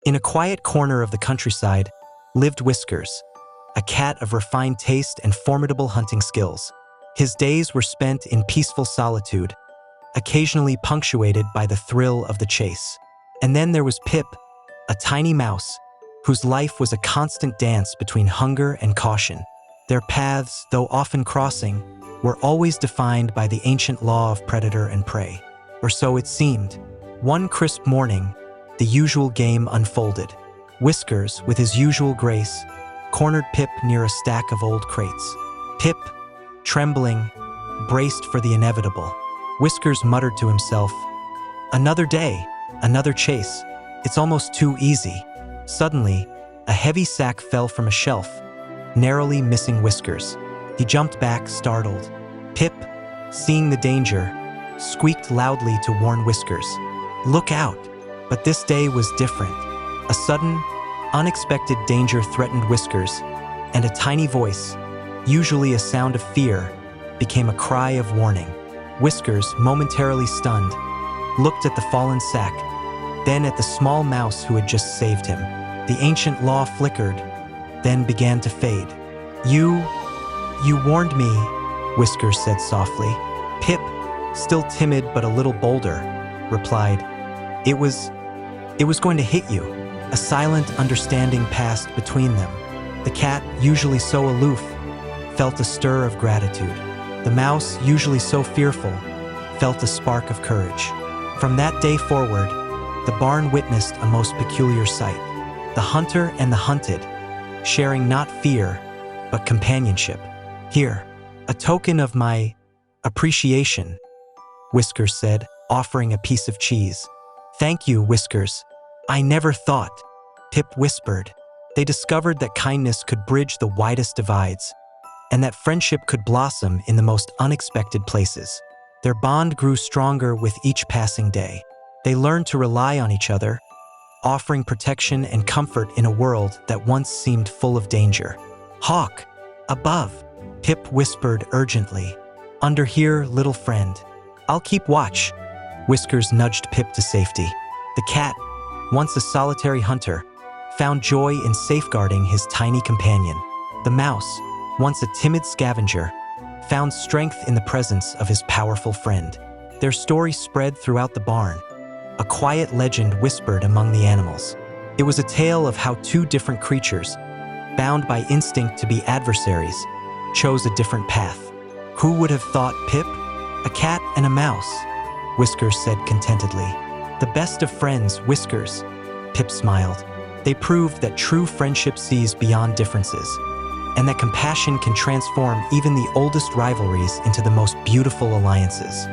In a quiet corner of the countryside lived Whiskers, a cat of refined taste and formidable hunting skills. His days were spent in peaceful solitude, occasionally punctuated by the thrill of the chase. And then there was Pip, a tiny mouse, whose life was a constant dance between hunger and caution. Their paths, though often crossing, were always defined by the ancient law of predator and prey. Or so it seemed. One crisp morning, the usual game unfolded. Whiskers, with his usual grace, cornered Pip near a stack of old crates. Pip, trembling, braced for the inevitable. Whiskers muttered to himself, "Another day, another chase. It's almost too easy." Suddenly, a heavy sack fell from a shelf, narrowly missing Whiskers. He jumped back, startled. Pip, seeing the danger, squeaked loudly to warn Whiskers, "Look out!" But this day was different. A sudden, unexpected danger threatened Whiskers, and a tiny voice, usually a sound of fear, became a cry of warning. Whiskers, momentarily stunned, looked at the fallen sack, then at the small mouse who had just saved him. The ancient law flickered, then began to fade. You warned me," Whiskers said softly. Pip, still timid but a little bolder, replied, It was going to hit you." A silent understanding passed between them. The cat, usually so aloof, felt a stir of gratitude. The mouse, usually so fearful, felt a spark of courage. From that day forward, the barn witnessed a most peculiar sight. The hunter and the hunted, sharing not fear, but companionship. "Here, a token of my appreciation," Whiskers said, offering a piece of cheese. "Thank you, Whiskers. I never thought," Pip whispered. They discovered that kindness could bridge the widest divides, and that friendship could blossom in the most unexpected places. Their bond grew stronger with each passing day. They learned to rely on each other, offering protection and comfort in a world that once seemed full of danger. "Hawk, above," Pip whispered urgently. "Under here, little friend." "I'll keep watch," Whiskers nudged Pip to safety. The cat, once a solitary hunter, found joy in safeguarding his tiny companion. The mouse, once a timid scavenger, found strength in the presence of his powerful friend. Their story spread throughout the barn, a quiet legend whispered among the animals. It was a tale of how two different creatures, bound by instinct to be adversaries, chose a different path. Who would have thought Pip? A cat and a mouse, Whiskers said contentedly. "The best of friends, Whiskers," Pip smiled. They proved that true friendship sees beyond differences, and that compassion can transform even the oldest rivalries into the most beautiful alliances.